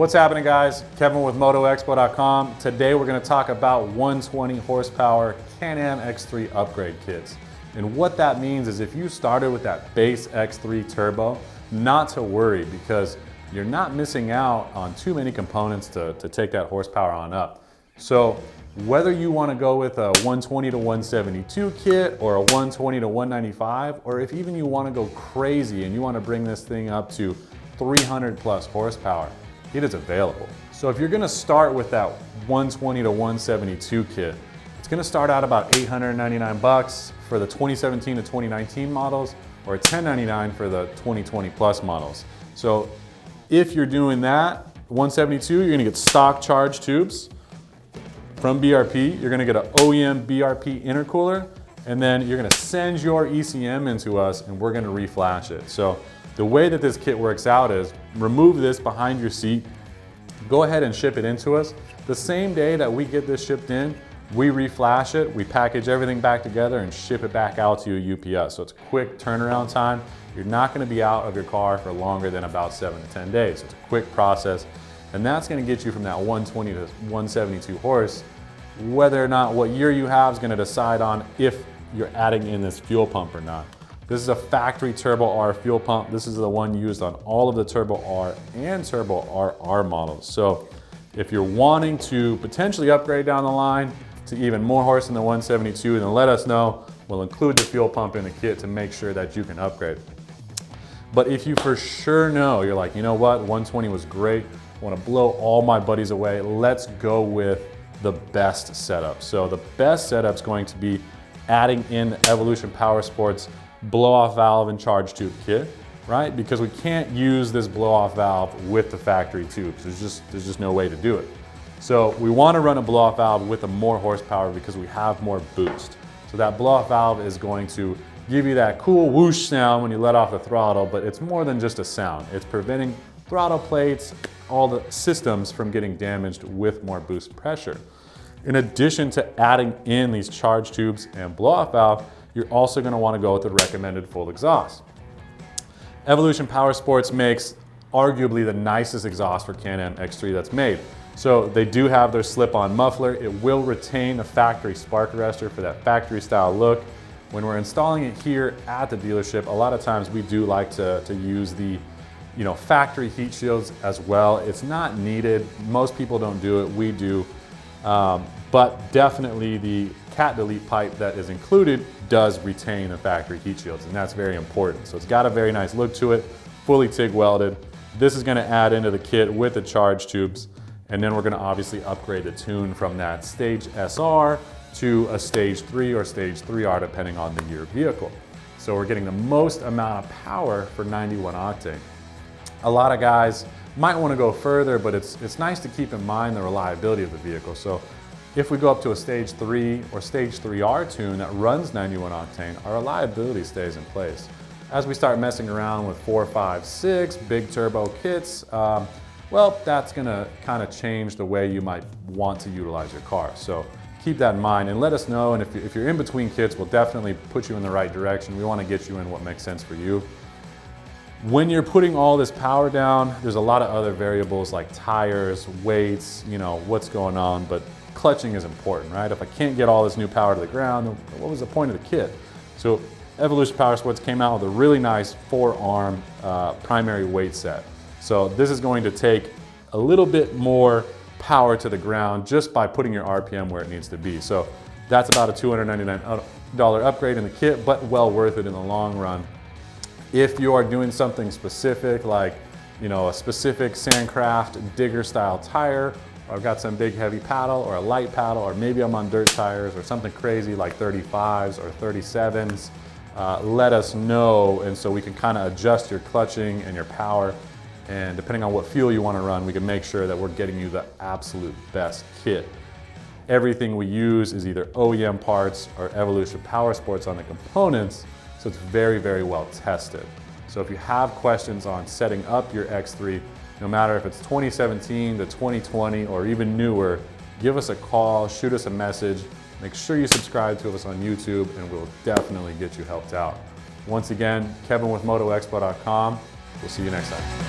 What's happening, guys? Kevin with MotoExpo.com. Today we're going to talk about 120 horsepower Can-Am X3 upgrade kits. And what that means is if you started with that base X3 turbo, not to worry, because you're not missing out on too many components to take that horsepower on up. So whether you want to go with a 120 to 172 kit or a 120 to 195, or if even you want to go crazy and you want to bring this thing up to 300 plus horsepower, it is available. So if you're gonna start with that 120 to 172 kit, it's gonna start out about $899 for the 2017 to 2019 models, or $1099 for the 2020 plus models. So if you're doing that, 172, you're gonna get stock charge tubes from BRP. You're gonna get an OEM BRP intercooler, and then you're gonna send your ECM into us and we're gonna reflash it. So the way that this kit works out is remove this behind your seat, go ahead and ship it into us. The same day that we get this shipped in, we reflash it, we package everything back together and ship it back out to you UPS. So it's a quick turnaround time. You're not gonna be out of your car for longer than about 7 to 10 days. So it's a quick process. And that's gonna get you from that 120 to 172 horse. Whether or not what year you have is gonna decide on if you're adding in this fuel pump or not. This is a factory Turbo R fuel pump. This is the one used on all of the Turbo R and Turbo RR models. So if you're wanting to potentially upgrade down the line to even more horse in the 172, then let us know. We'll include the fuel pump in the kit to make sure that you can upgrade. But if you for sure know, you're like, you know what, 120 was great, I want to blow all my buddies away, let's go with the best setup. So the best setup is going to be adding in the Evolution Power Sports blow-off valve and charge tube kit, right? Because we can't use this blow-off valve with the factory tubes. There's just no way to do it. So we want to run a blow-off valve with a more horsepower because we have more boost. So that blow-off valve is going to give you that cool whoosh sound when you let off the throttle, but it's more than just a sound. It's preventing throttle plates, all the systems from getting damaged with more boost pressure. In addition to adding in these charge tubes and blow-off valve, you're also going to want to go with the recommended full exhaust. Evolution Power Sports makes arguably the nicest exhaust for Can-Am X3 that's made. So they do have their slip-on muffler. It will retain a factory spark arrestor for that factory style look. When we're installing it here at the dealership, a lot of times we do like to use the factory heat shields as well. It's not needed. Most people don't do it. We do. But definitely the cat delete pipe that is included does retain the factory heat shields, and that's very important. So it's got a very nice look to it, fully TIG welded. This is gonna add into the kit with the charge tubes, and then we're gonna obviously upgrade the tune from that Stage SR to a Stage 3 or Stage 3R, depending on the year vehicle. So we're getting the most amount of power for 91 octane. A lot of guys might wanna go further, but it's nice to keep in mind the reliability of the vehicle. So if we go up to a Stage 3 or Stage 3R tune that runs 91 octane, our reliability stays in place. As we start messing around with 4, 5, 6 big turbo kits, well, that's gonna kind of change the way you might want to utilize your car. So keep that in mind and let us know. And if you're in between kits, we'll definitely put you in the right direction. We wanna get you in what makes sense for you. When you're putting all this power down, there's a lot of other variables like tires, weights, what's going on, but clutching is important, right? If I can't get all this new power to the ground, what was the point of the kit? So Evolution Power Sports came out with a really nice 4-arm primary weight set. So this is going to take a little bit more power to the ground just by putting your RPM where it needs to be. So that's about a $299 upgrade in the kit, but well worth it in the long run. If you are doing something specific, like a specific Sandcraft digger style tire, or I've got some big heavy paddle or a light paddle, or maybe I'm on dirt tires or something crazy like 35s or 37s, let us know, and so we can kind of adjust your clutching and your power, and depending on what fuel you want to run, we can make sure that we're getting you the absolute best kit. Everything we use is either OEM parts or Evolution Power Sports on the components, so it's very, very well tested. So if you have questions on setting up your X3, no matter if it's 2017 to 2020 or even newer, give us a call, shoot us a message, make sure you subscribe to us on YouTube, and we'll definitely get you helped out. Once again, Kevin with MotoExpo.com. We'll see you next time.